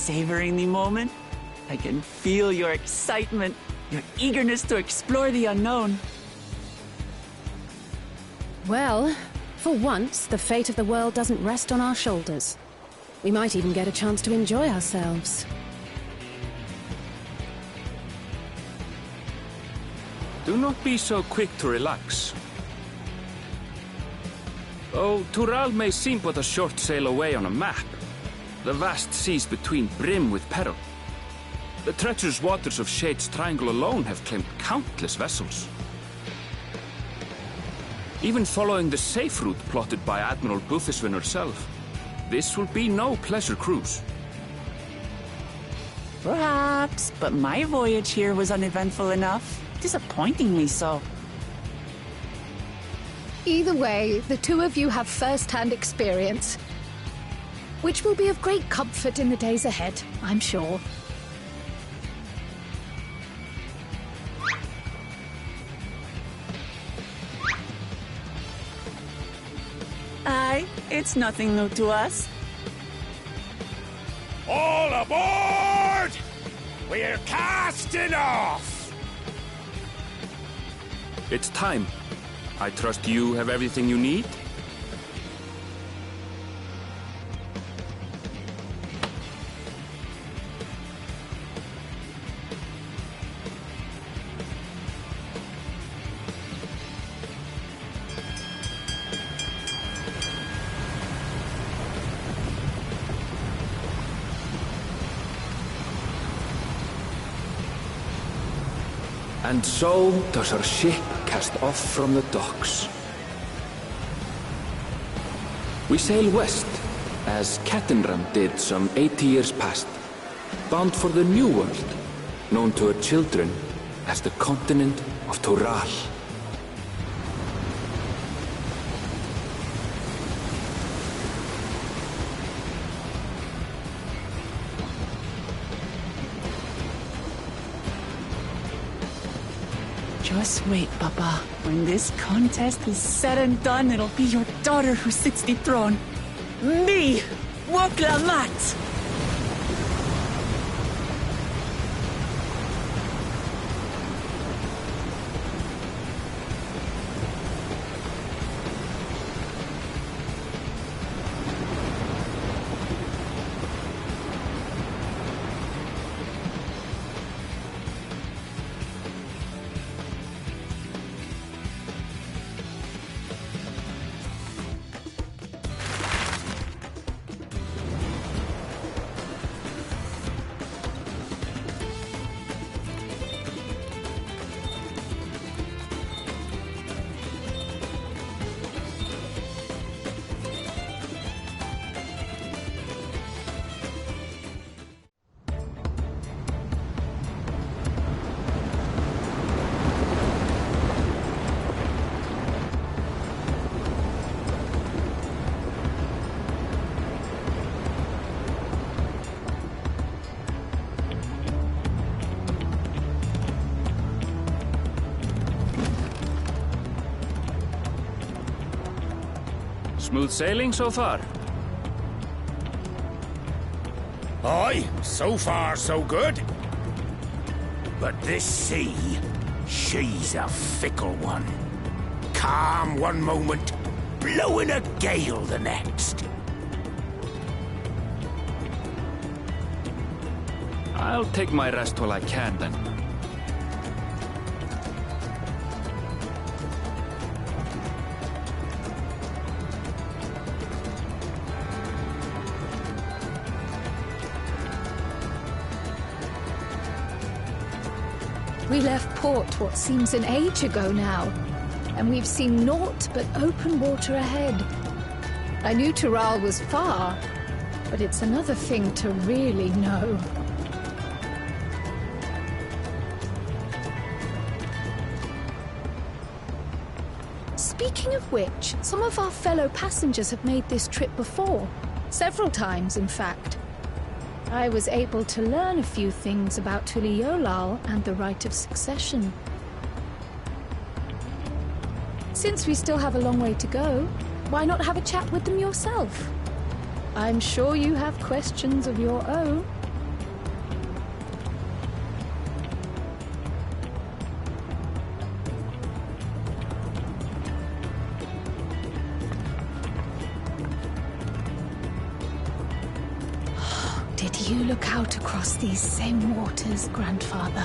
savoring the moment? I can feel your excitement, your eagerness to explore the unknown. Well, for once, the fate of the world doesn't rest on our shoulders. We might even get a chance to enjoy ourselves. Do not be so quick to relax. Though Tural may seem but a short sail away on a map, the vast seas between brim with peril. The treacherous waters of Shade's Triangle alone have claimed countless vessels. Even following the safe route plotted by Admiral Buthiswin herself, this will be no pleasure cruise. Perhaps, but my voyage here was uneventful enough. Disappointingly so. Either way, the two of you have first-hand experience, which will be of great comfort in the days ahead, I'm sure. Aye, it's nothing new to us. All aboard! We're casting off! It's time. I trust you have everything you need? And so does our ship cast off from the docks. We sail west, as Cattenram did some 80 years past, bound for the New World, known to her children as the continent of Tural. Just wait, Papa. When this contest is said and done, it'll be your daughter who sits the throne. Me, Woklamat! Smooth sailing so far? Aye, so far so good. But this sea, she's a fickle one. Calm one moment, blowing a gale the next. I'll take my rest while I can, then. We left port what seems an age ago now, and we've seen naught but open water ahead. I knew Tural was far, but it's another thing to really know. Speaking of which, some of our fellow passengers have made this trip before. Several times, in fact. I was able to learn a few things about Tuliolal and the right of succession. Since we still have a long way to go, why not have a chat with them yourself? I'm sure you have questions of your own. look out across these same waters, Grandfather.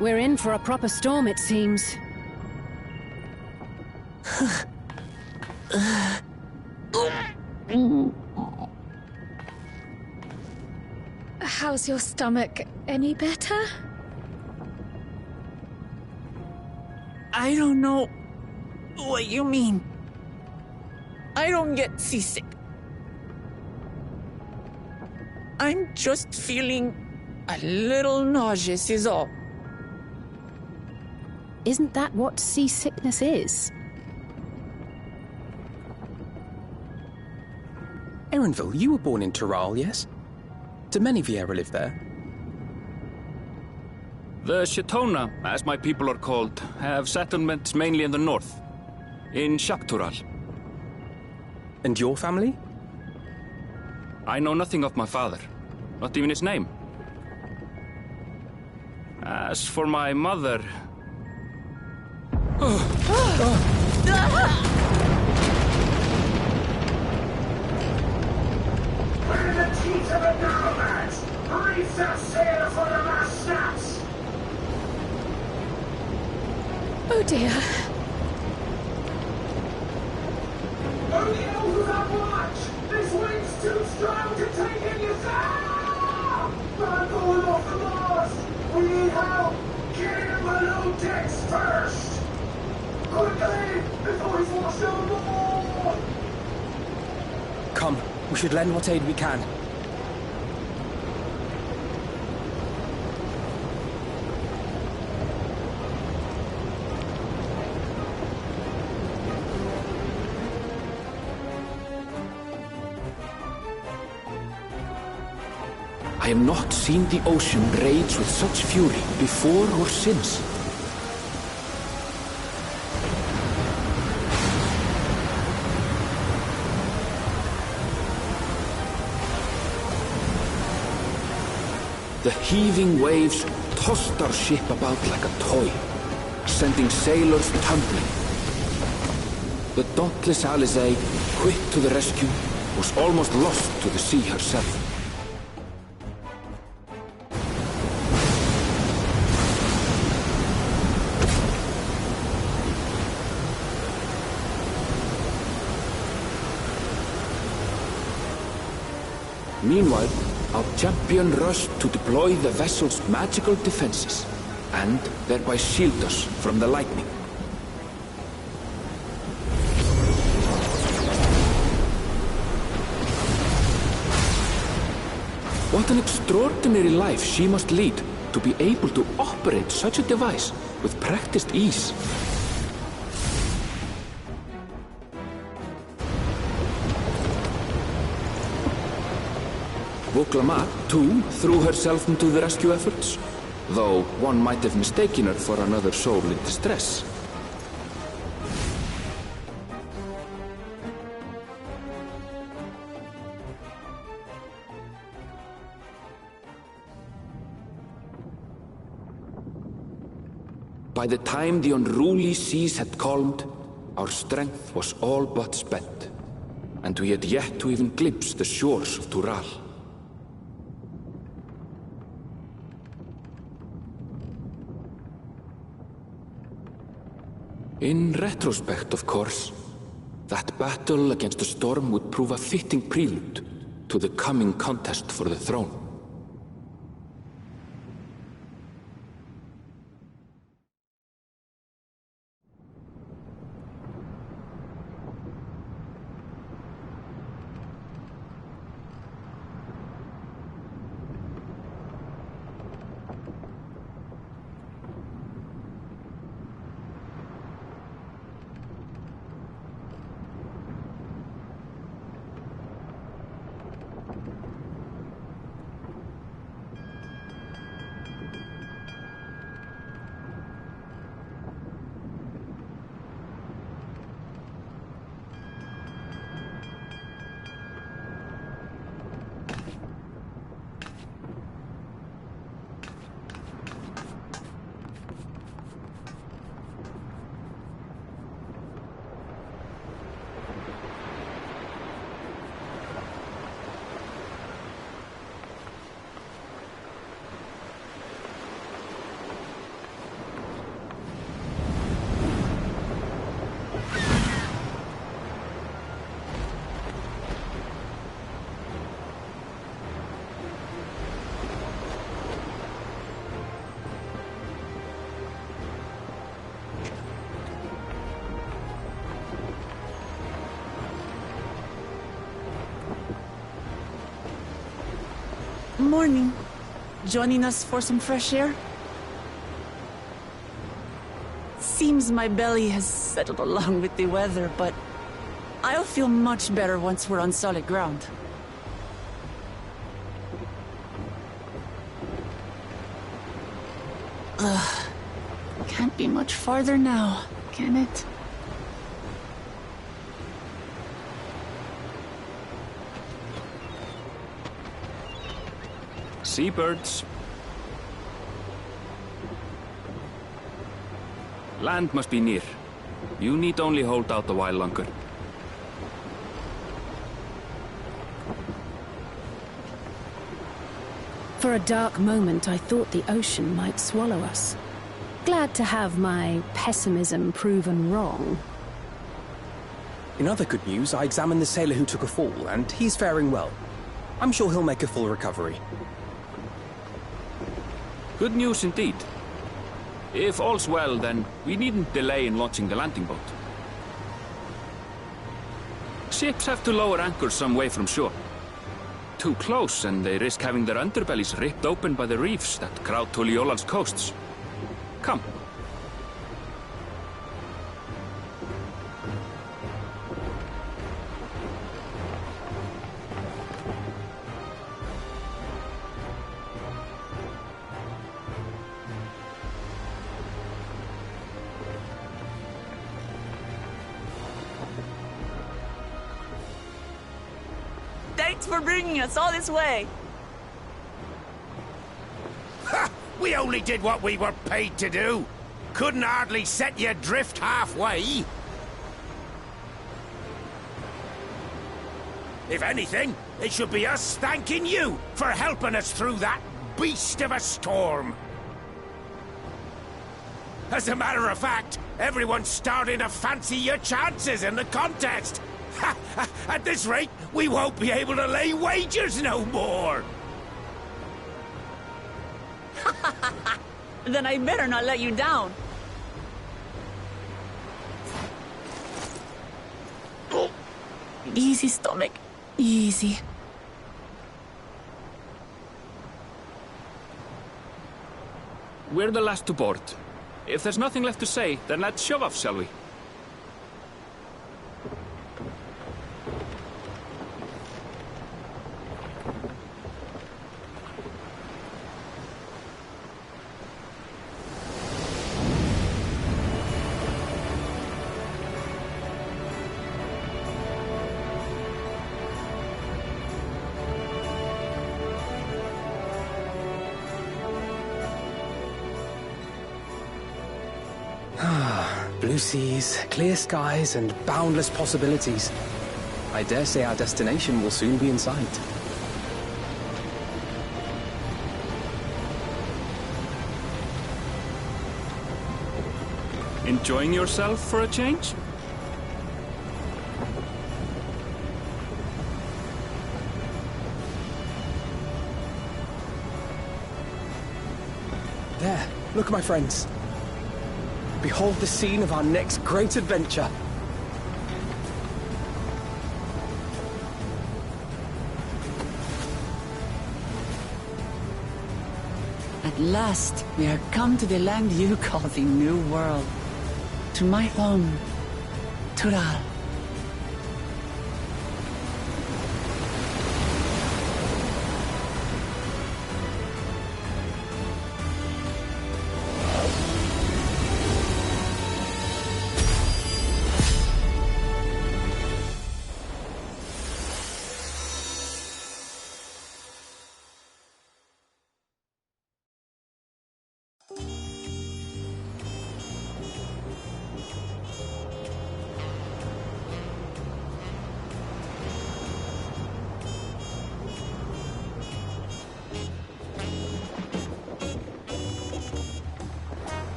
We're in for a proper storm, it seems. How's your stomach? Any better? I don't know what you mean. I don't get seasick. I'm just feeling a little nauseous is all. Isn't that what seasickness is? Erenville, you were born in Tural, yes? Do many Viera live there? The Shatona, as my people are called, have settlements mainly in the north, in Shaktural. And your family? I know nothing of my father, not even his name. As for my mother... We're in the teeth of a narrowlands! Reef that sail for the last snaps! Oh dear. Only elves on watch! This wind's too strong to take in your sound! I'm going off the mast! We need help! Get him below decks first! Quickly! Before he's washed overboard! Come, we should lend what aid we can. I have not seen the ocean rage with such fury before or since. The heaving waves tossed our ship about like a toy, sending sailors tumbling. The dauntless Alizé, quick to the rescue, was almost lost to the sea herself. Meanwhile, our champion rushed to deploy the vessel's magical defenses, and thereby shield us from the lightning. What an extraordinary life she must lead to be able to operate such a device with practiced ease. Vuklama, too, threw herself into the rescue efforts, though one might have mistaken her for another soul in distress. By the time the unruly seas had calmed, our strength was all but spent, and we had yet to even glimpse the shores of Tural. In retrospect, of course, that battle against the storm would prove a fitting prelude to the coming contest for the throne. Morning. Joining us for some fresh air? Seems my belly has settled along with the weather, but I'll feel much better once we're on solid ground. Can't be much farther now, can it? Seabirds. Land must be near. You need only hold out a while longer. For a dark moment, I thought the ocean might swallow us. Glad to have my pessimism proven wrong. In other good news, I examined the sailor who took a fall, and he's faring well. I'm sure he'll make a full recovery. Good news indeed. If all's well, then we needn't delay in launching the landing boat. Ships have to lower anchors some way from shore. Too close, and they risk having their underbellies ripped open by the reefs that crowd Tuliola's coasts. Come. Thanks for bringing us all this way. Ha! We only did what we were paid to do. Couldn't hardly set you adrift halfway. If anything, it should be us thanking you for helping us through that beast of a storm. As a matter of fact, everyone's starting to fancy your chances in the contest. Ha! At this rate, we won't be able to lay wagers no more. Then I better not let you down. Oh. Easy, stomach. Easy. We're the last to board. If there's nothing left to say, then let's shove off, shall we? Blue seas, clear skies, and boundless possibilities. I dare say our destination will soon be in sight. Enjoying yourself for a change? There, look, my friends. Behold the scene of our next great adventure. At last, we are come to the land you call the New World. To my home, Tural.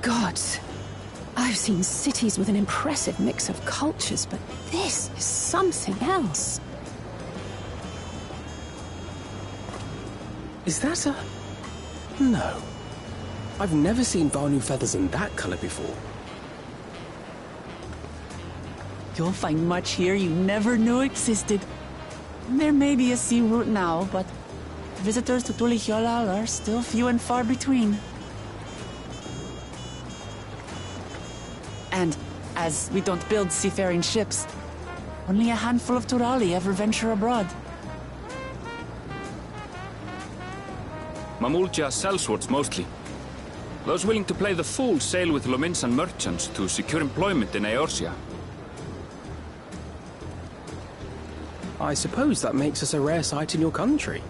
Gods, I've seen cities with an impressive mix of cultures, but this is something else. Is that a... No. I've never seen Vanu feathers in that color before. You'll find much here you never knew existed. There may be a sea route now, but visitors to Tulihyolal are still few and far between. And as we don't build seafaring ships, only a handful of Turali ever venture abroad. Mamulja sellswords mostly. Those willing to play the fool sail with Lominsan merchants to secure employment in Eorzea. I suppose that makes us a rare sight in your country.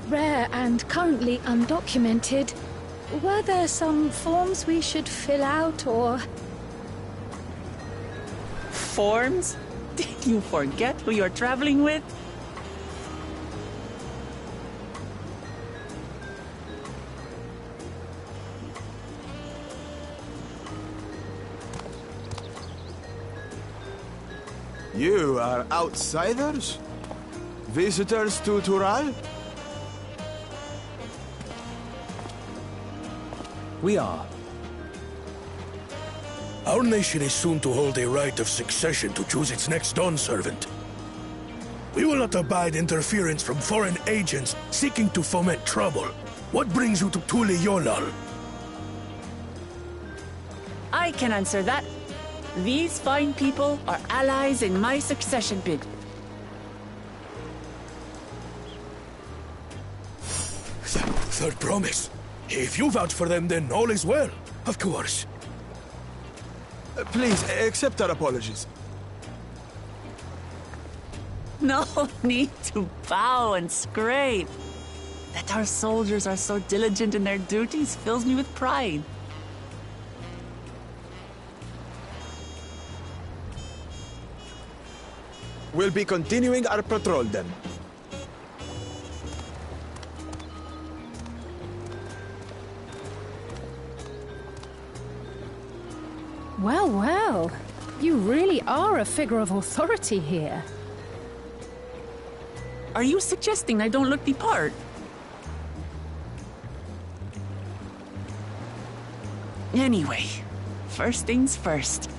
Rare and currently undocumented. Were there some forms we should fill out, or...? Forms? Did you forget who you're traveling with? You are outsiders? Visitors to Tural? We are. Our nation is soon to hold a right of succession to choose its next Dawn servant. We will not abide interference from foreign agents seeking to foment trouble. What brings you to Tulihyolal? I can answer that. These fine people are allies in my succession bid. Third promise. If you vouch for them, then all is well. Of course. Please, accept our apologies. No need to bow and scrape. That our soldiers are so diligent in their duties fills me with pride. We'll be continuing our patrol then. Well, well. You really are a figure of authority here. Are you suggesting I don't look the part? Anyway, first things first.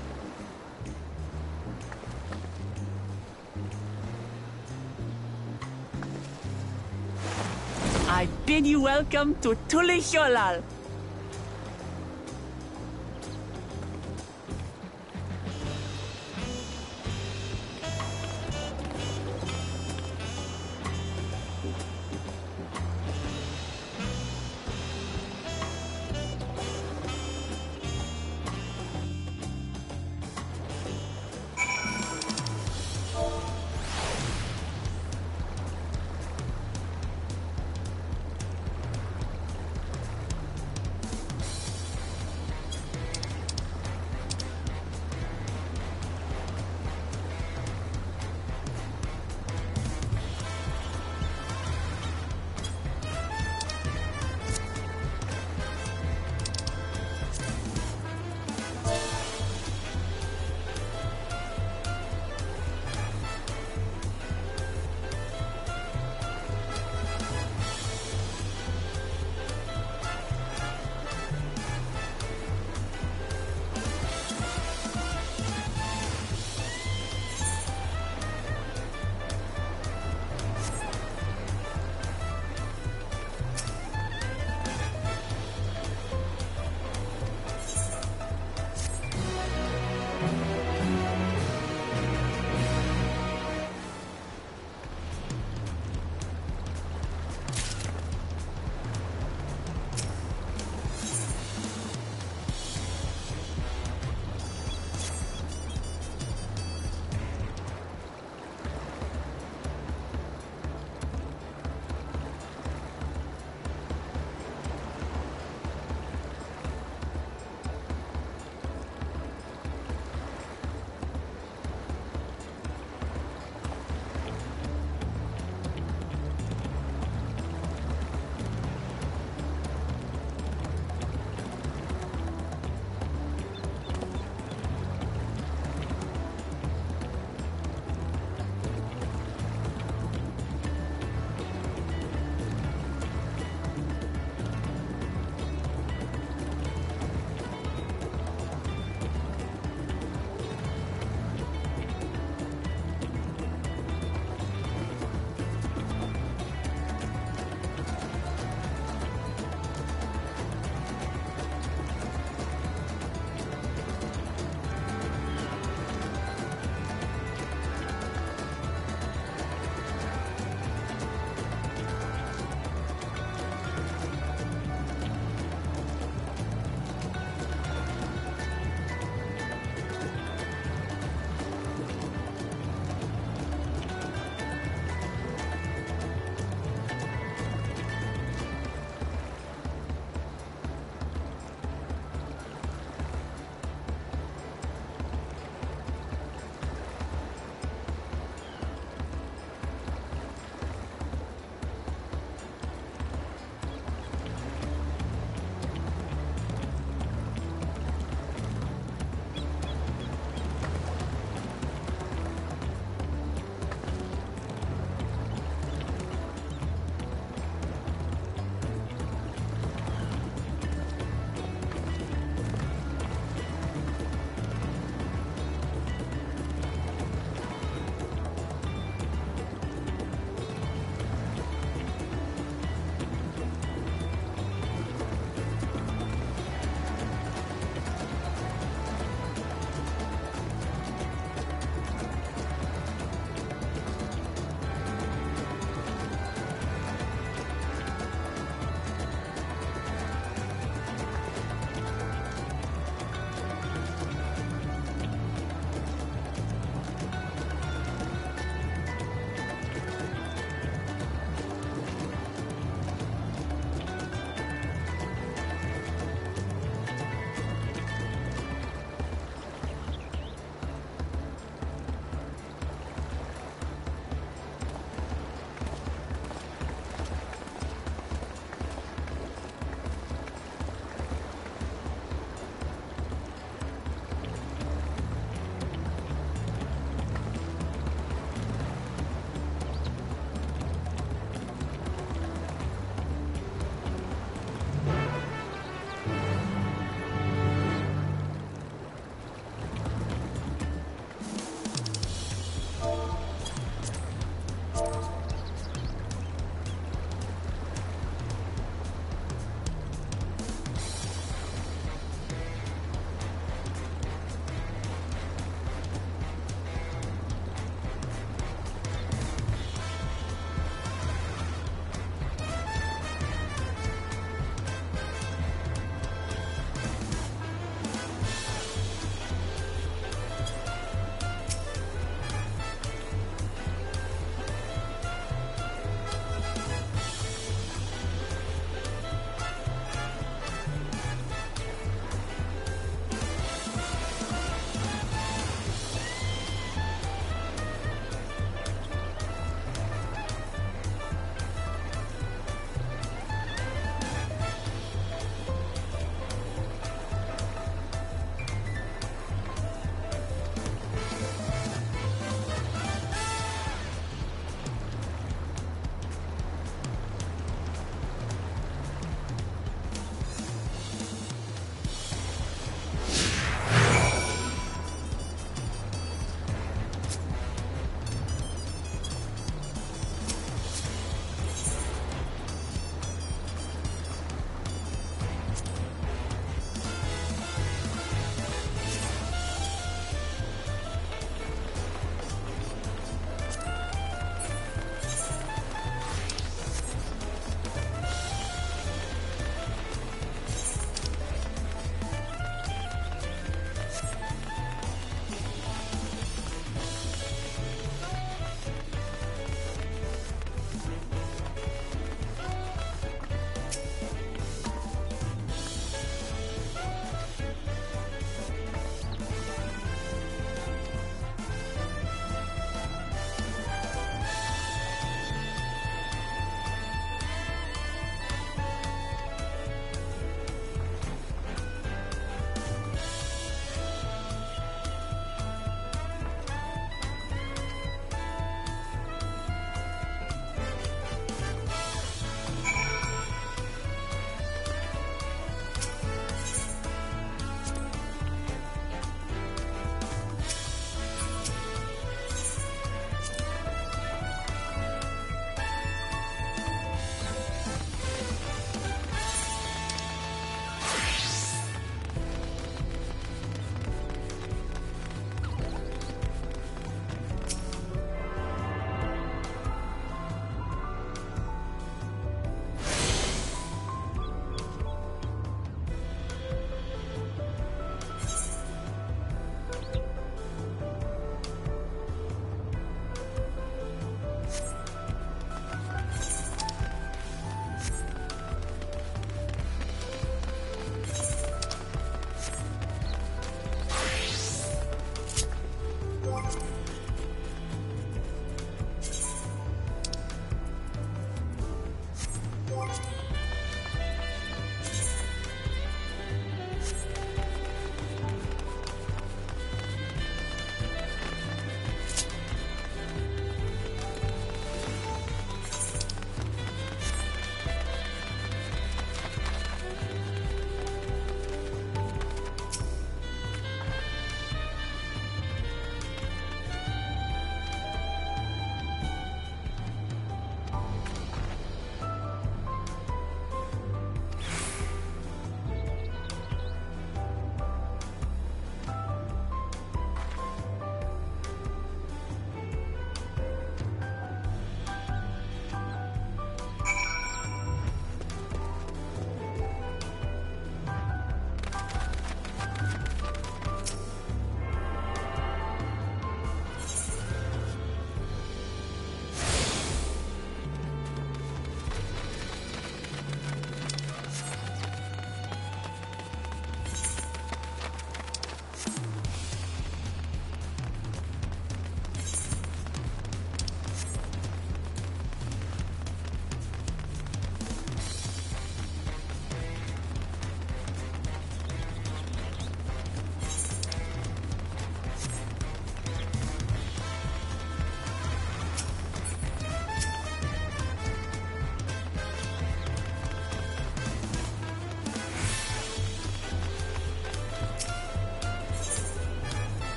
I bid you welcome to Tulihyolal.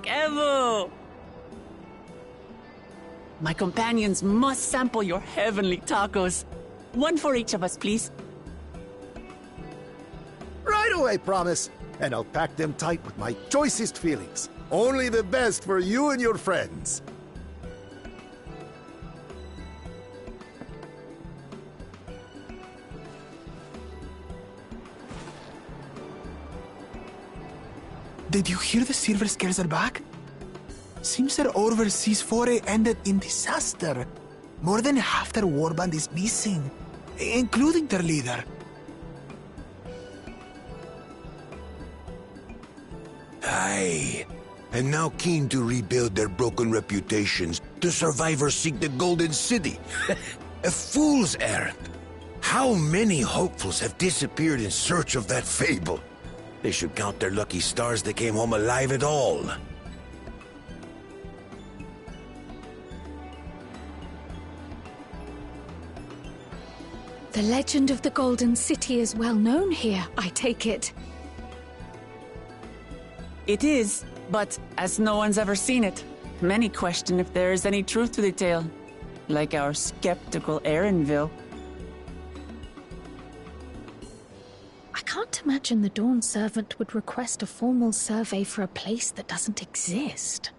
Evo! My companions must sample your heavenly tacos. One for each of us, please. I promise. And I'll pack them tight with my choicest feelings. Only the best for you and your friends. Did you hear the Silver Scales are back? Seems their overseas foray ended in disaster. More than half their warband is missing, including their leader. Aye. And now keen to rebuild their broken reputations, the survivors seek the Golden City. A fool's errand. How many hopefuls have disappeared in search of that fable? They should count their lucky stars they came home alive at all. The legend of the Golden City is well known here, I take it. It is, but as no one's ever seen it, many question if there is any truth to the tale. Like our skeptical Erinville. I can't imagine the Dawn Servant would request a formal survey for a place that doesn't exist.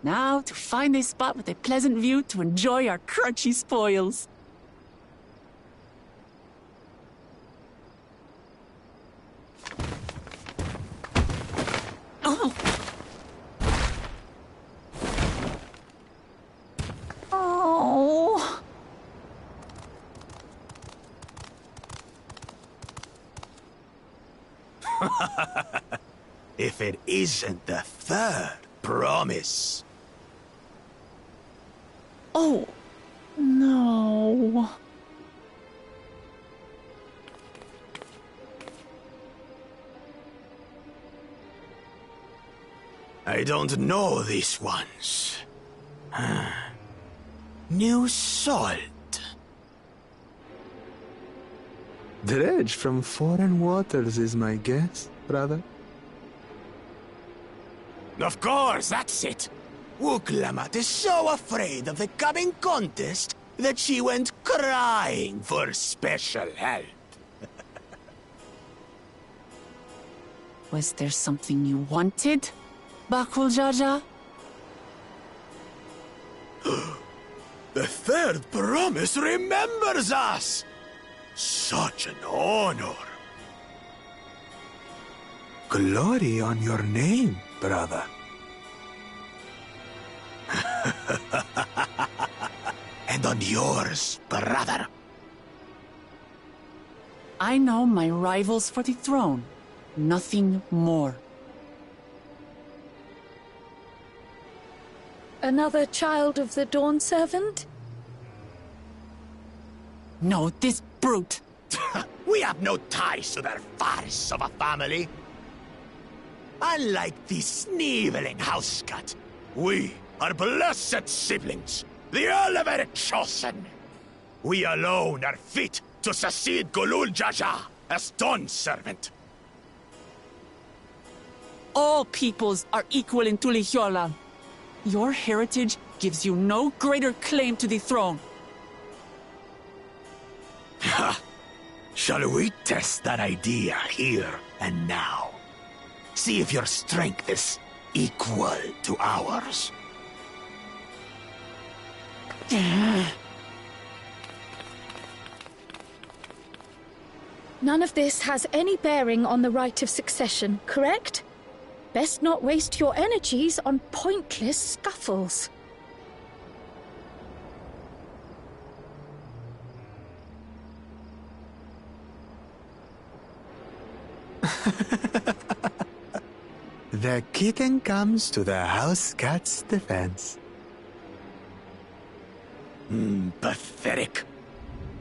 Now to find a spot with a pleasant view to enjoy our crunchy spoils. Oh! Oh! If it isn't the third promise. Oh, no. I don't know these ones. New salt. Dredge from foreign waters is my guess, brother. Of course, that's it. Wuklamat is so afraid of the coming contest that she went crying for special help. Was there something you wanted, Bakul Jaja? The third promise remembers us! Such an honor. Glory on your name, brother. And on yours, brother. I know my rivals for the throne. Nothing more. Another child of the Dawn Servant? No, this brute. We have no ties to their farce of a family. Unlike the sneeveling housecut, we are blessed siblings, the elevated chosen. We alone are fit to succeed Golul Jaja as Dawn Servant. All peoples are equal in Tulihiola. Your heritage gives you no greater claim to the throne. Ha! Shall we test that idea here and now? See if your strength is equal to ours. None of this has any bearing on the right of succession, correct? Best not waste your energies on pointless scuffles. The kitten comes to the house cat's defense. Pathetic.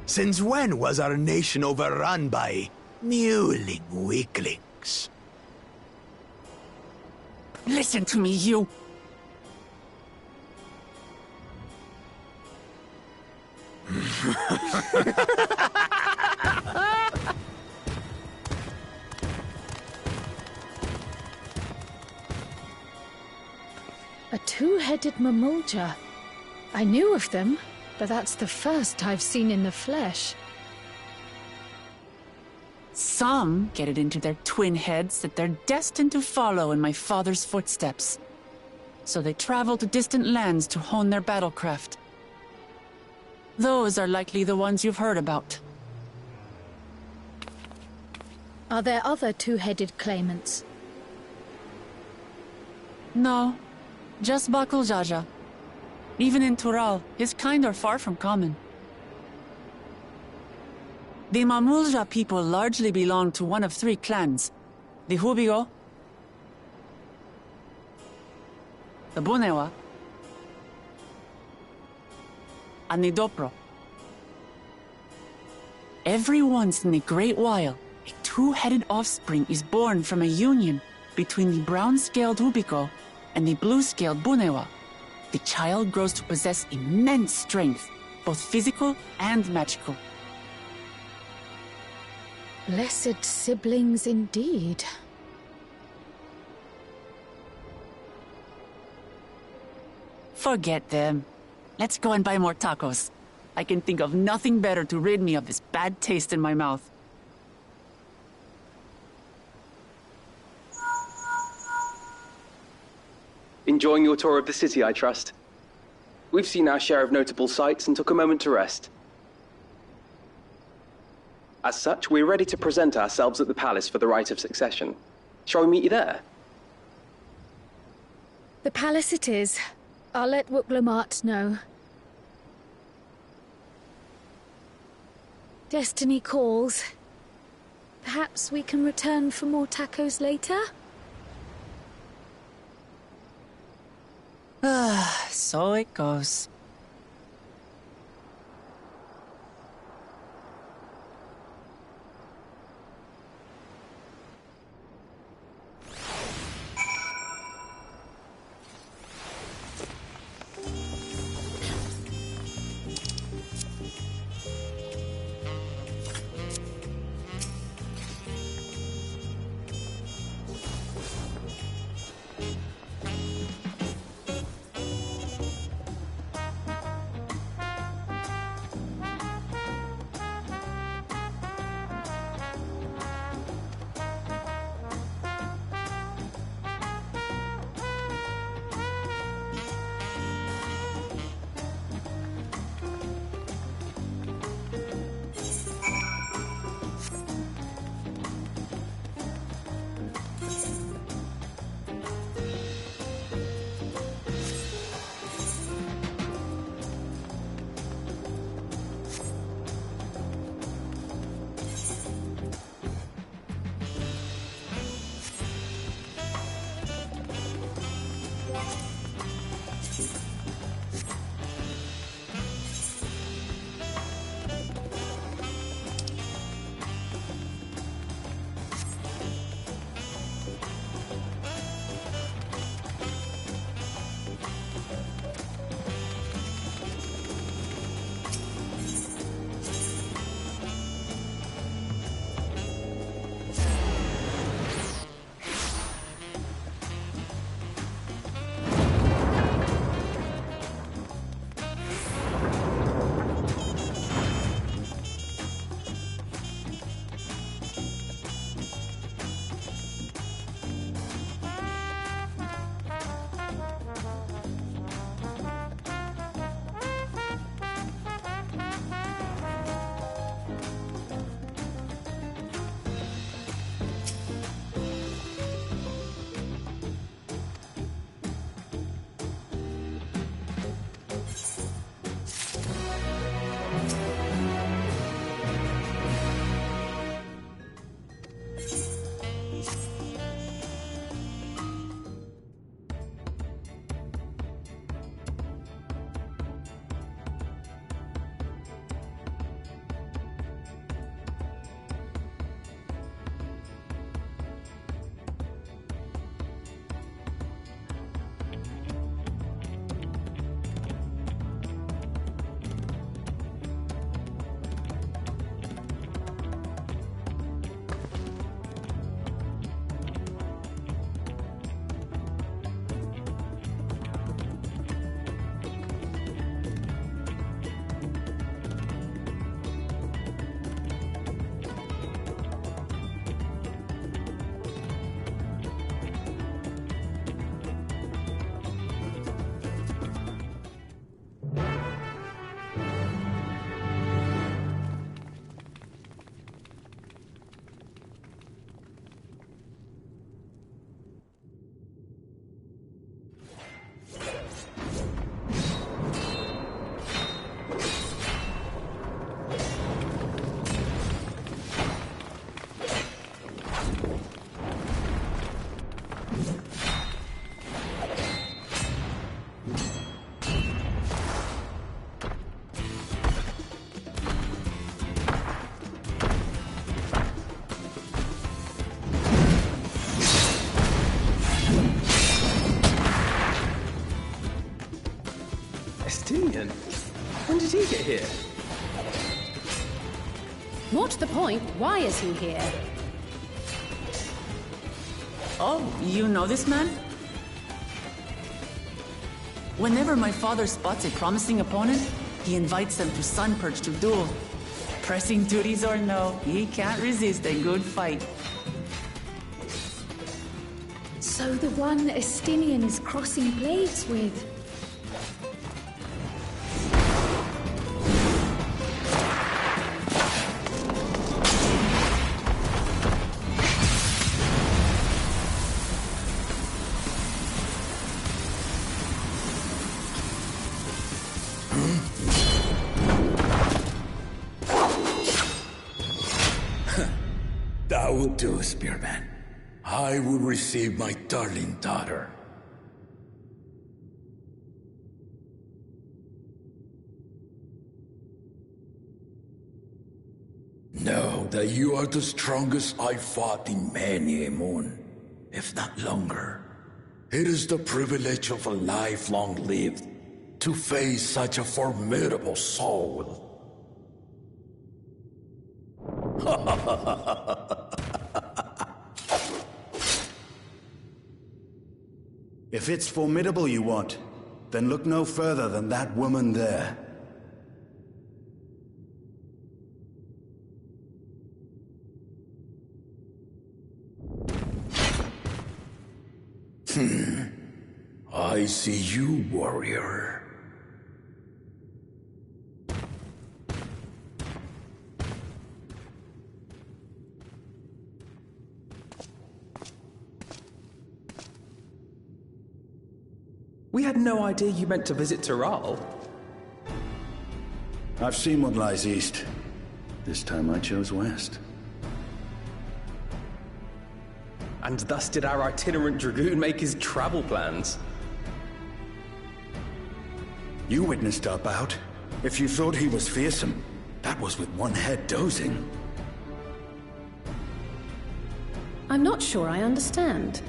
Since when was our nation overrun by mewling weaklings? Listen to me, you. two-headed Mamulja. I knew of them, but that's the first I've seen in the flesh. Some get it into their twin heads that they're destined to follow in my father's footsteps. So they travel to distant lands to hone their battlecraft. Those are likely the ones you've heard about. Are there other two-headed claimants? No, just Bakul Jaja. Even in Tural, his kind are far from common. The Mamulja people largely belong to one of three clans. The Hubigo, the Bunewa, and the Dopro. Every once in a great while, a two-headed offspring is born from a union between the brown-scaled Hubigo and the blue-scaled Bunewa. The child grows to possess immense strength, both physical and magical. Blessed siblings indeed. Forget them. Let's go and buy more tacos. I can think of nothing better to rid me of this bad taste in my mouth. Enjoying your tour of the city, I trust. We've seen our share of notable sights and took a moment to rest. As such, we're ready to present ourselves at the palace for the rite of succession. Shall we meet you there? The palace it is. I'll let Wuklamart know. Destiny calls. Perhaps we can return for more tacos later? So it goes. here? What's the point? Why is he here? Oh, you know this man? Whenever my father spots a promising opponent, he invites them to Sunperch to duel. Pressing duties or no, he can't resist a good fight. So the one Estinian is crossing blades with. That will do, Spearman. I will receive my darling daughter. Know that you are the strongest I fought in many a moon, if not longer. It is the privilege of a life long lived to face such a formidable soul. If it's formidable you want, then look no further than that woman there. I see you, warrior. We had no idea you meant to visit Taral. I've seen what lies east. This time I chose west. And thus did our itinerant dragoon make his travel plans. You witnessed our bout. If you thought he was fearsome, that was with one head dozing. I'm not sure I understand.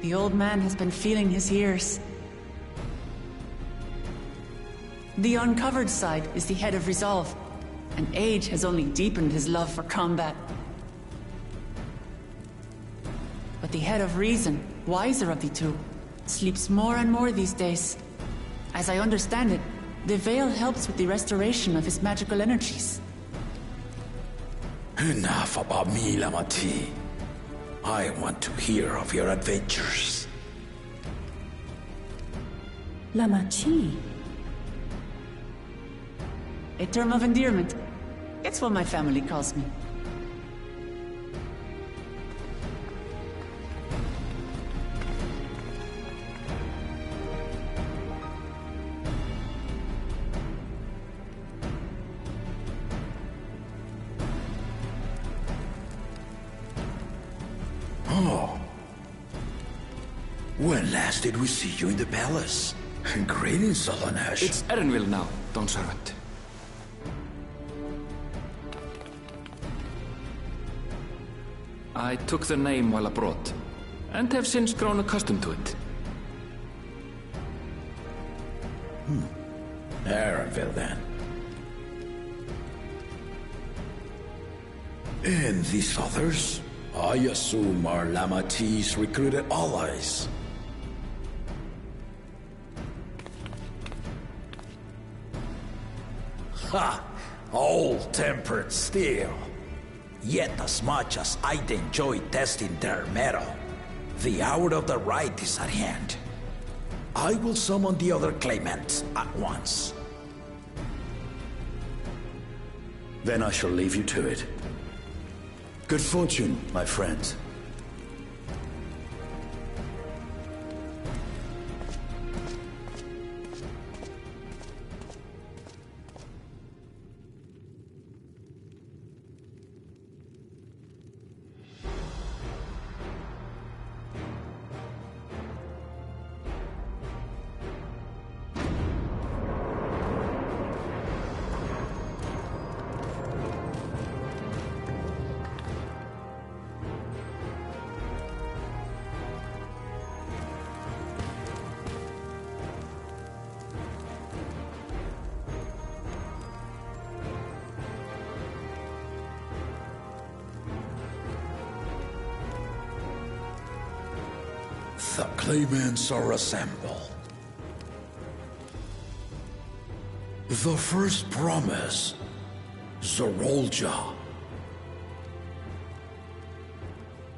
The old man has been feeling his years. The uncovered side is the head of resolve, and age has only deepened his love for combat. But the head of reason, wiser of the two, sleeps more and more these days. As I understand it, the veil helps with the restoration of his magical energies. Enough about me, Lamati. I want to hear of your adventures. Lamachi. A term of endearment. It's what my family calls me. Oh. When last did we see you in the palace? Greetings, Solonash. It's Erenville now, Dawnservant. I took the name while abroad, and have since grown accustomed to it. Erenville, then. And these others? I assume are Lamati's recruited allies. Ha! Old-tempered steel. Yet as much as I'd enjoy testing their metal, the hour of the right is at hand. I will summon the other claimants at once. Then I shall leave you to it. Good fortune, my friends. The claimants are assembled. The first promise, Zorolja.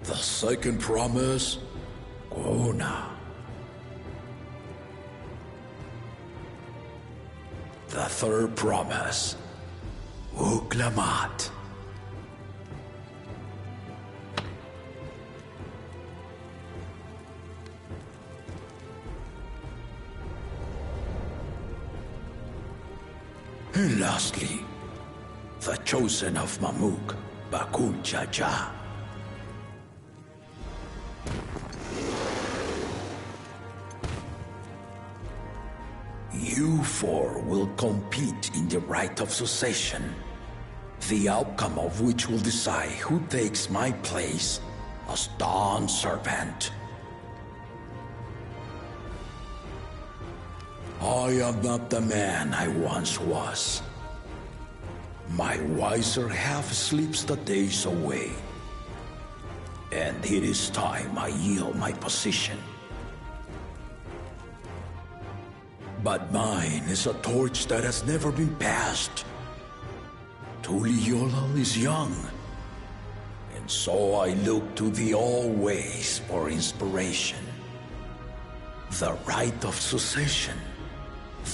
The second promise, Gona. The third promise, Uklamat. And lastly, the chosen of Mamuk, Bakul Jaja. You four will compete in the right of succession, the outcome of which will decide who takes my place as Dawn Servant. I am not the man I once was. My wiser half sleeps the days away, and it is time I yield my position. But mine is a torch that has never been passed. Tuliyollal is young, and so I look to thee always for inspiration. The right of succession,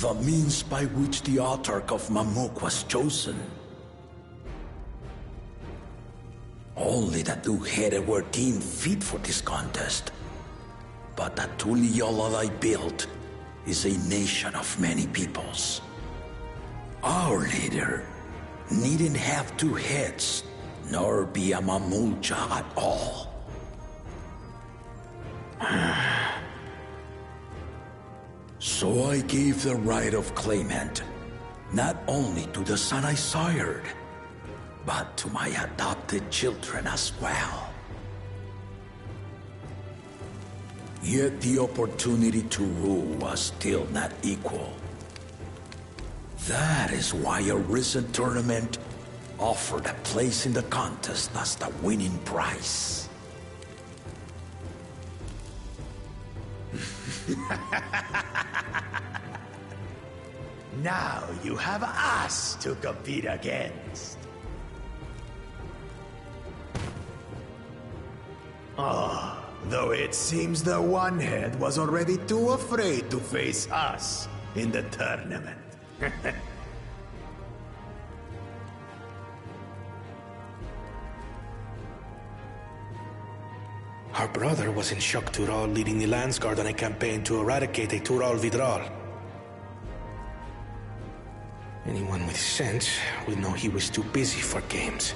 the means by which the autarch of Mamuk was chosen. Only the two-headed were deemed fit for this contest, but the Tuliyollal I built is a nation of many peoples. Our leader needn't have two heads, nor be a Mamulja at all. So I gave the right of claimant, not only to the son I sired, but to my adopted children as well. Yet the opportunity to rule was still not equal. That is why a recent tournament offered a place in the contest as the winning prize. Now you have us to compete against. Though it seems the One-Head was already too afraid to face us in the tournament. Our brother was in Shok Tural leading the Landsguard on a campaign to eradicate a Tural Vidral. Anyone with sense would know he was too busy for games.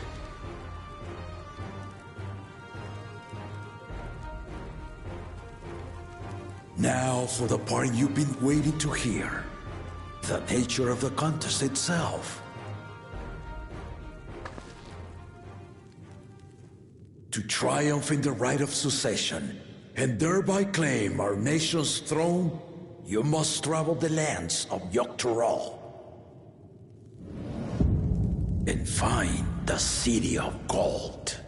Now for the part you've been waiting to hear. The nature of the contest itself. To triumph in the right of succession, and thereby claim our nation's throne, you must travel the lands of Yogg-Tural and find the City of Gold.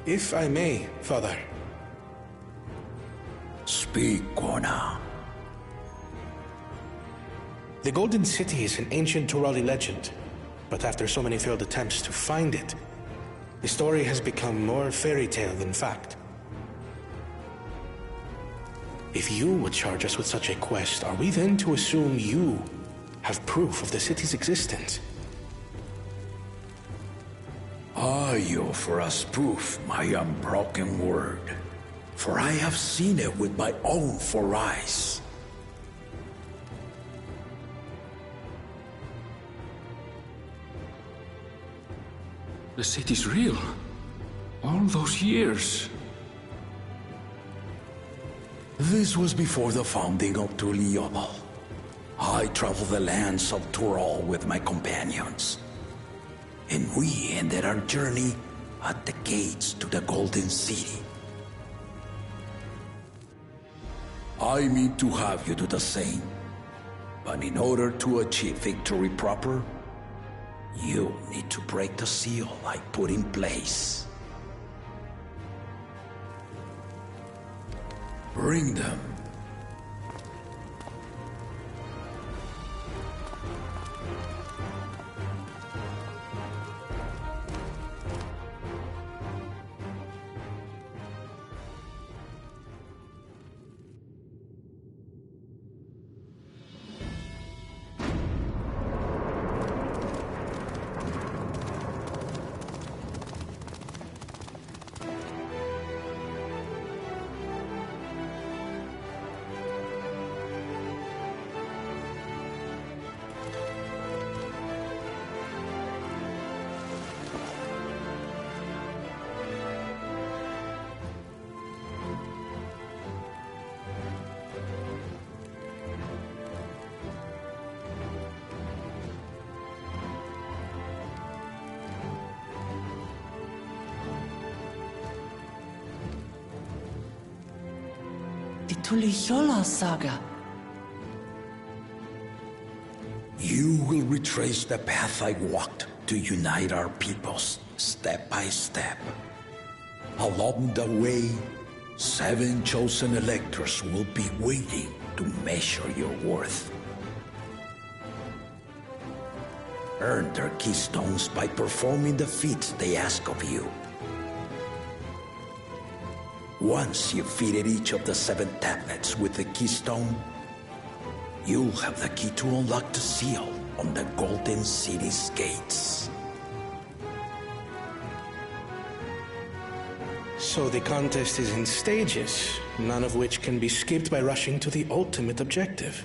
If I may, Father. Speak, Gona. The Golden City is an ancient Turali legend, but after so many failed attempts to find it, the story has become more fairy tale than fact. If you would charge us with such a quest, are we then to assume you have proof of the city's existence? I offer as proof my unbroken word, for I have seen it with my own four eyes. The city's real. All those years. This was before the founding of Tuliyollal. I traveled the lands of Tural with my companions, and we ended our journey at the gates to the Golden City. I mean to have you do the same. But in order to achieve victory proper, you need to break the seal I put in place. Bring them. The Tuliyola saga. You will retrace the path I walked to unite our peoples, step by step. Along the way, 7 chosen electors will be waiting to measure your worth. Earn their keystones by performing the feats they ask of you. Once you've fitted each of the 7 tablets with the keystone, you'll have the key to unlock the seal on the Golden City's gates. So the contest is in stages, none of which can be skipped by rushing to the ultimate objective.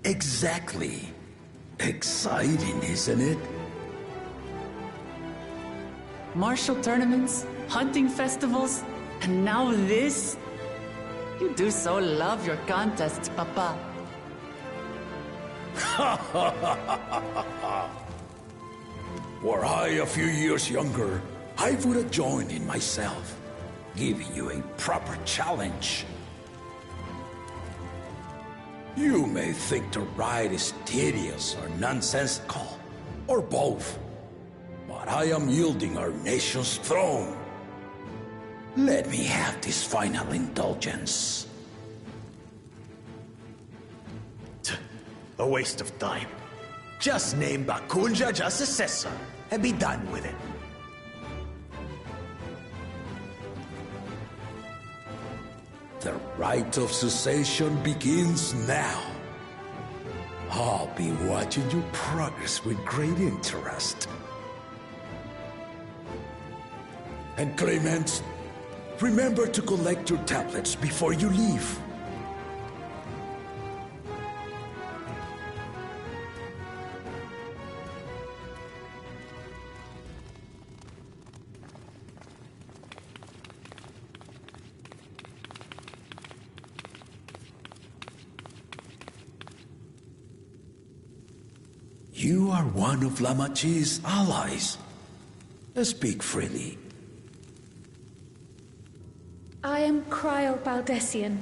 Exactly. Exciting, isn't it? Martial tournaments, hunting festivals, and now this? You do so love your contests, Papa. Were I a few years younger, I would have joined in myself, giving you a proper challenge. You may think the ride is tedious or nonsensical, or both, but I am yielding our nation's throne. Let me have this final indulgence. A waste of time. Just name Bakunja as successor and be done with it. The rite of cessation begins now. I'll be watching your progress with great interest. And Clemens, remember to collect your tablets before you leave. You are one of Lamachi's allies. Speak freely. I am Cryle Baldessian,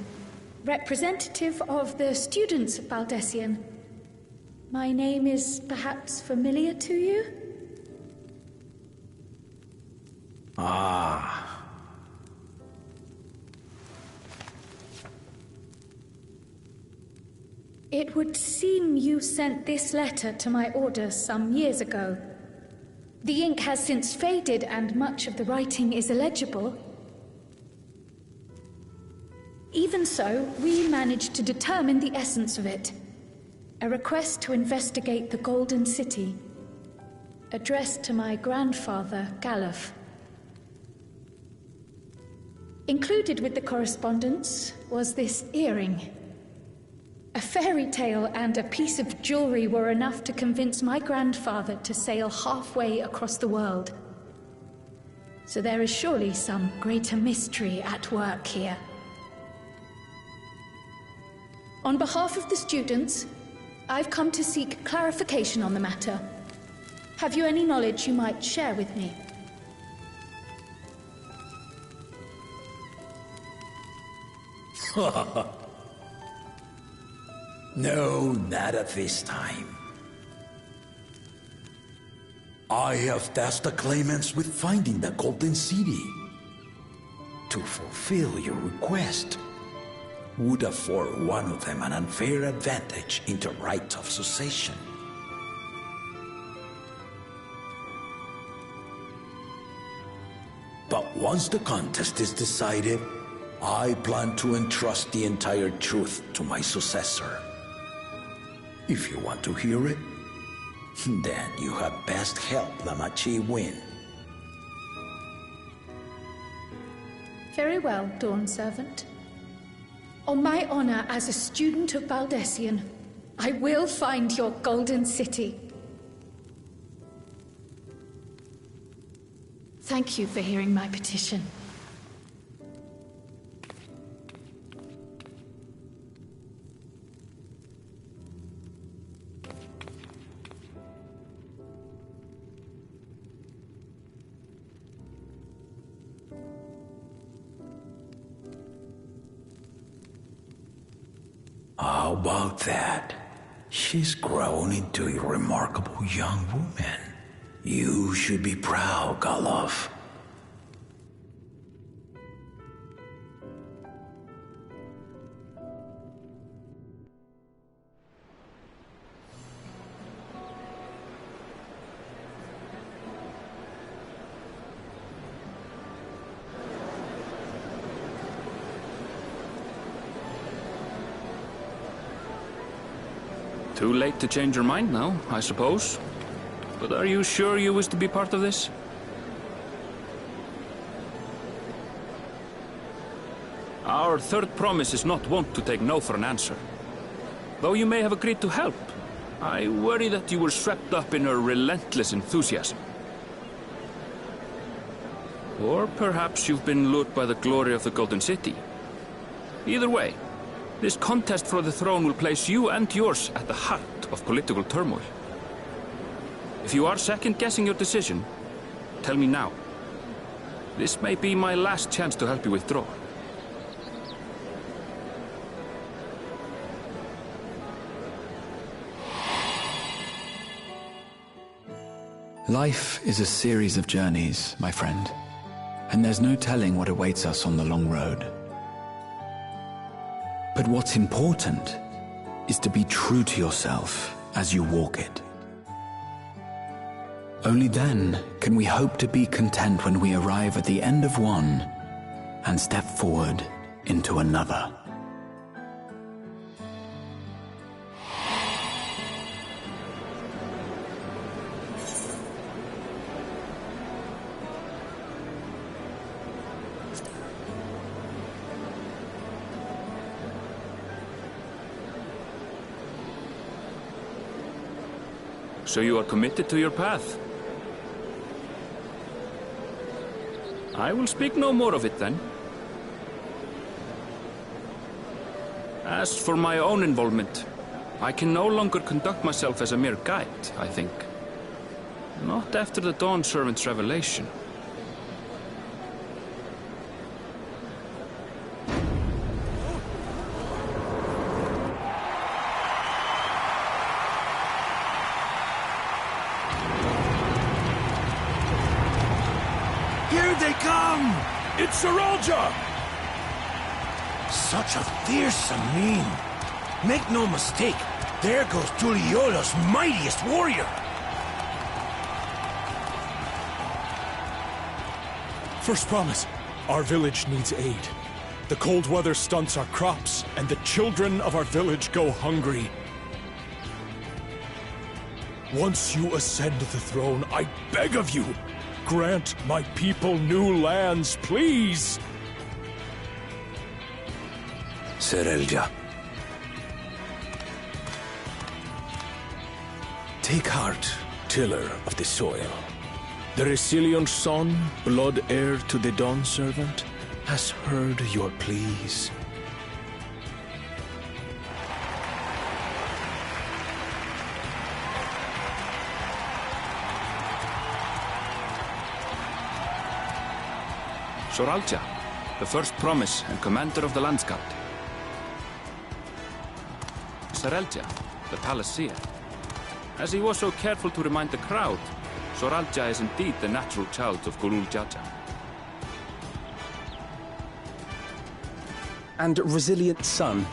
representative of the students of Baldessian. My name is perhaps familiar to you? Ah. It would seem you sent this letter to my orders some years ago. The ink has since faded and much of the writing is illegible. Even so, we managed to determine the essence of it. A request to investigate the Golden City, addressed to my grandfather, Galuf. Included with the correspondence was this earring. A fairy tale and a piece of jewelry were enough to convince my grandfather to sail halfway across the world. So there is surely some greater mystery at work here. On behalf of the students, I've come to seek clarification on the matter. Have you any knowledge you might share with me? No, not at this time. I have tasked the claimants with finding the Golden City. To fulfill your request would afford one of them an unfair advantage in the right of succession. But once the contest is decided, I plan to entrust the entire truth to my successor. If you want to hear it, then you had best help Lamachi win. Very well, Dawn Servant. On my honor as a student of Baldessian, I will find your Golden City. Thank you for hearing my petition. How about that? She's grown into a remarkable young woman. You should be proud, Galov. Too late to change your mind now, I suppose. But are you sure you wish to be part of this? Our third promise is not wont to take no for an answer. Though you may have agreed to help, I worry that you were swept up in her relentless enthusiasm. Or perhaps you've been lured by the glory of the Golden City. Either way, this contest for the throne will place you and yours at the heart of political turmoil. If you are second-guessing your decision, tell me now. This may be my last chance to help you withdraw. Life is a series of journeys, my friend, and there's no telling what awaits us on the long road. But what's important is to be true to yourself as you walk it. Only then can we hope to be content when we arrive at the end of one and step forward into another. So you are committed to your path? I will speak no more of it then. As for my own involvement, I can no longer conduct myself as a mere guide, I think. Not after the Dawn Servant's revelation. Here they come! It's Saralja! Such a fearsome mien. Make no mistake, there goes Tuliola's mightiest warrior. First promise, our village needs aid. The cold weather stunts our crops, and the children of our village go hungry. Once you ascend the throne, I beg of you, grant my people new lands, please! Saralja. Take heart, tiller of the soil. The resilient son, blood heir to the Dawn Servant, has heard your pleas. Soralja, the first promise and commander of the Landsguard. Sarelja, the Palacia. As he was so careful to remind the crowd, Soralja is indeed the natural child of Gulul Jaja. And Resilient Son.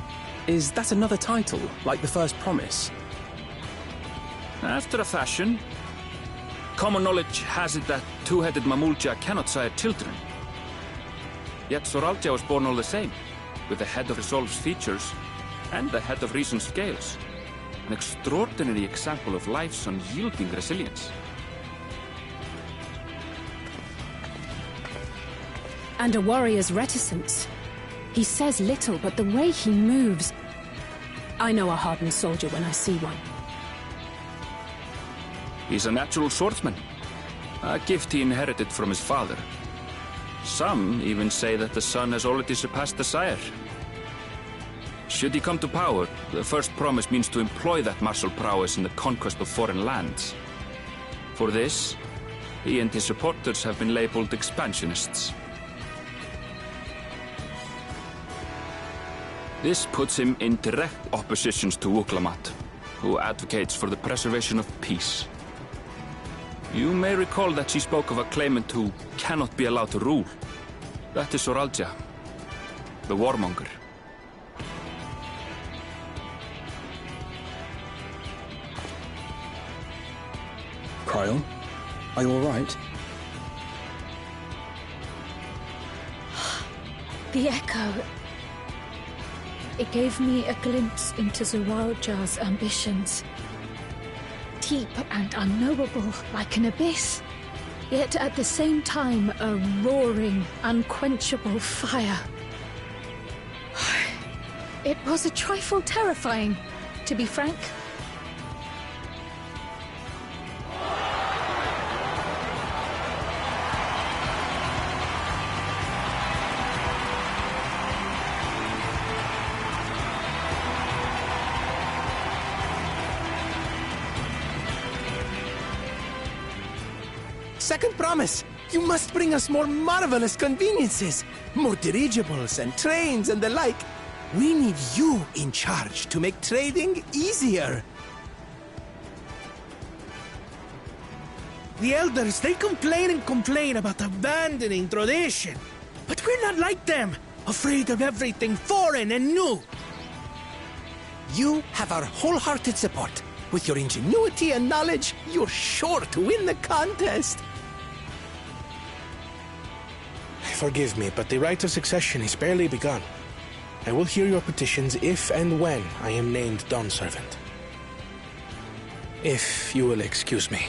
Is that another title, like the first promise? After a fashion. Common knowledge has it that two-headed Mamulja cannot sire children. Yet Soralja was born all the same, with the head of Resolve's features and the head of Reason's scales. An extraordinary example of life's unyielding resilience. And a warrior's reticence. He says little, but the way he moves... I know a hardened soldier when I see one. He's a natural swordsman, a gift he inherited from his father. Some even say that the son has already surpassed the sire. Should he come to power, the first promise means to employ that martial prowess in the conquest of foreign lands. For this, he and his supporters have been labeled expansionists. This puts him in direct opposition to Wuklamat, who advocates for the preservation of peace. You may recall that she spoke of a claimant who cannot be allowed to rule. That is Soralja, the warmonger. Cryon, are you all right? The echo. It gave me a glimpse into Zoralja's ambitions. Deep and unknowable, like an abyss. Yet at the same time, a roaring, unquenchable fire. It was a trifle terrifying, to be frank. Second promise! You must bring us more marvelous conveniences! More dirigibles and trains and the like! We need you in charge to make trading easier! The elders, they complain and complain about abandoning tradition. But we're not like them, afraid of everything foreign and new. You have our wholehearted support. With your ingenuity and knowledge, you're sure to win the contest. Forgive me, but the right of succession is barely begun. I will hear your petitions if and when I am named Dawn Servant. If you will excuse me.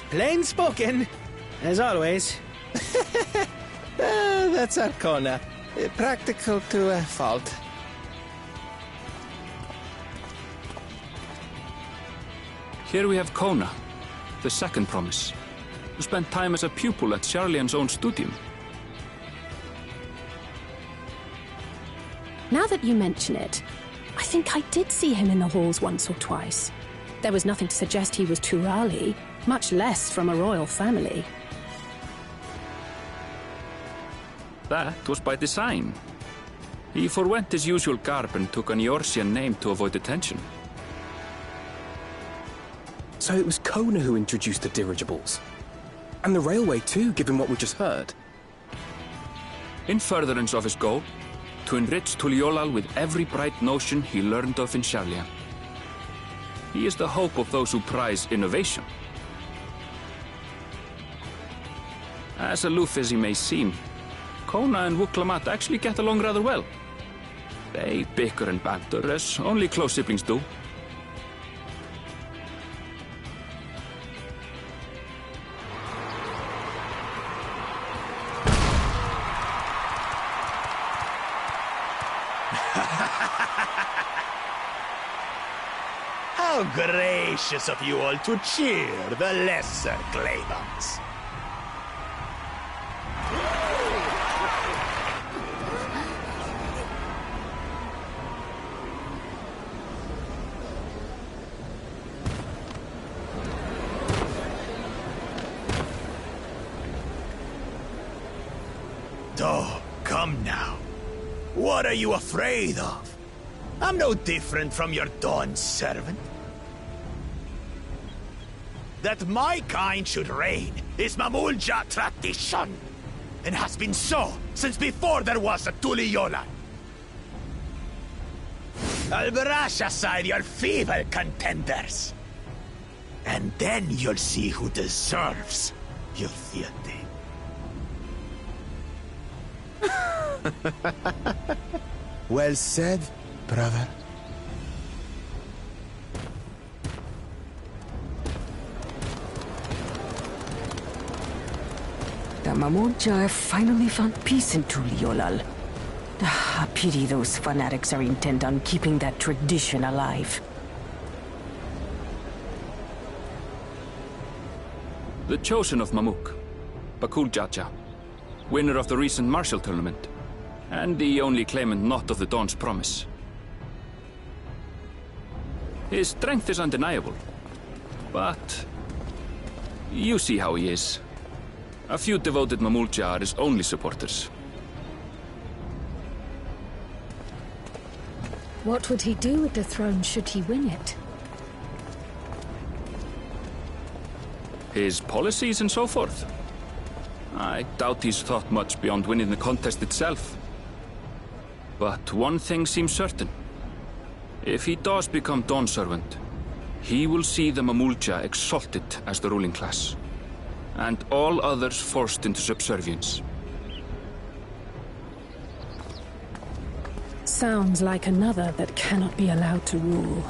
Plain spoken, as always. That's Arcona. Practical to a fault. Here we have Kona, the second promise, who spent time as a pupil at Charlian's own studium. Now that you mention it, I think I did see him in the halls once or twice. There was nothing to suggest he was Turali, much less from a royal family. That was by design. He forwent his usual garb and took an Eorzean name to avoid attention. So it was Kona who introduced the dirigibles. And the railway too, given what we just heard. In furtherance of his goal, to enrich Tuliolal with every bright notion he learned of in Charlian. He is the hope of those who prize innovation. As aloof as he may seem, Kona and Wuklamat actually get along rather well. They bicker and banter as only close siblings do. How gracious of you all to cheer the lesser Claymans. Oh, come now. What are you afraid of? I'm no different from your Dawn servant. That my kind should reign is Mamulja tradition, and has been so since before there was a Tuliyolan. I'll brush aside your feeble contenders. And then you'll see who deserves your fealty. Well said, brother. The Mamulja have finally found peace in Tuliolal. I pity those fanatics are intent on keeping that tradition alive. The chosen of Mamuk, Bakul Jaja, winner of the recent martial tournament, and the only claimant not of the Dawn's promise. His strength is undeniable, but you see how he is. A few devoted Mamulja are his only supporters. What would he do with the throne should he win it? His policies and so forth. I doubt he's thought much beyond winning the contest itself. But one thing seems certain. If he does become Dawn servant, he will see the Mamulja exalted as the ruling class, and all others forced into subservience. Sounds like another that cannot be allowed to rule.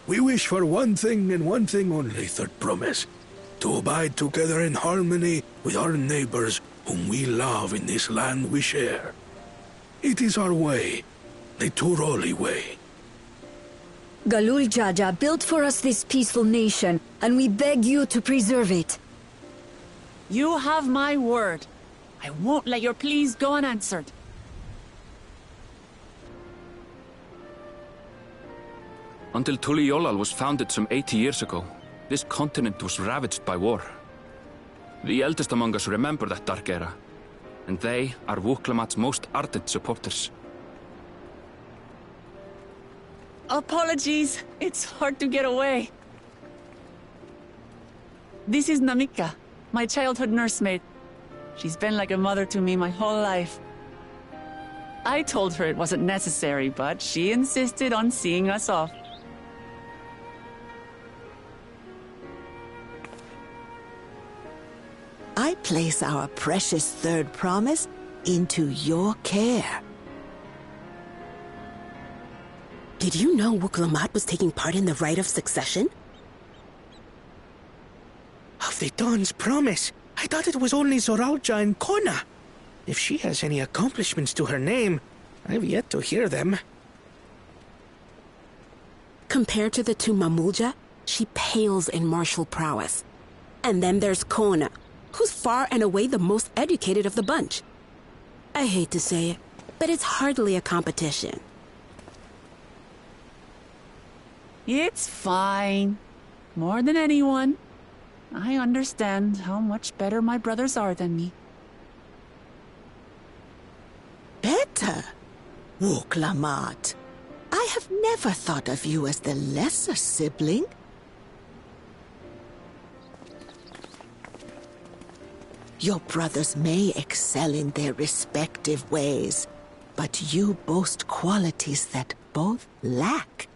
We wish for one thing and one thing only, Third Promise. To abide together in harmony with our neighbors whom we love in this land we share. It is our way, the Turoli way. Galul Jaja built for us this peaceful nation, and we beg you to preserve it. You have my word. I won't let your pleas go unanswered. Until Tuliyollal was founded some 80 years ago, this continent was ravaged by war. The eldest among us remember that dark era, and they are Wuklamat's most ardent supporters. Apologies, it's hard to get away. This is Namika, my childhood nursemaid. She's been like a mother to me my whole life. I told her it wasn't necessary, but she insisted on seeing us off. I place our precious Third Promise into your care. Did you know Wuklamat was taking part in the rite of succession? Of the Dawn's Promise? I thought it was only Zoralja and Kona. If she has any accomplishments to her name, I've yet to hear them. Compared to the two Mamulja, she pales in martial prowess. And then there's Kona, who's far and away the most educated of the bunch. I hate to say it, but it's hardly a competition. It's fine. More than anyone. I understand how much better my brothers are than me. Better? Wuklamat. I have never thought of you as the lesser sibling. Your brothers may excel in their respective ways, but you boast qualities that both lack.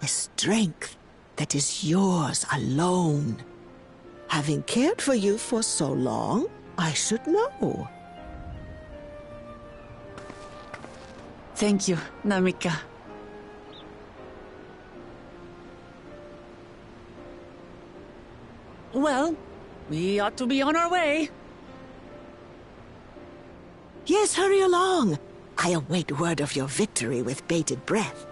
A strength that is yours alone. Having cared for you for so long, I should know. Thank you, Namika. Well, we ought to be on our way. Yes, hurry along. I await word of your victory with bated breath.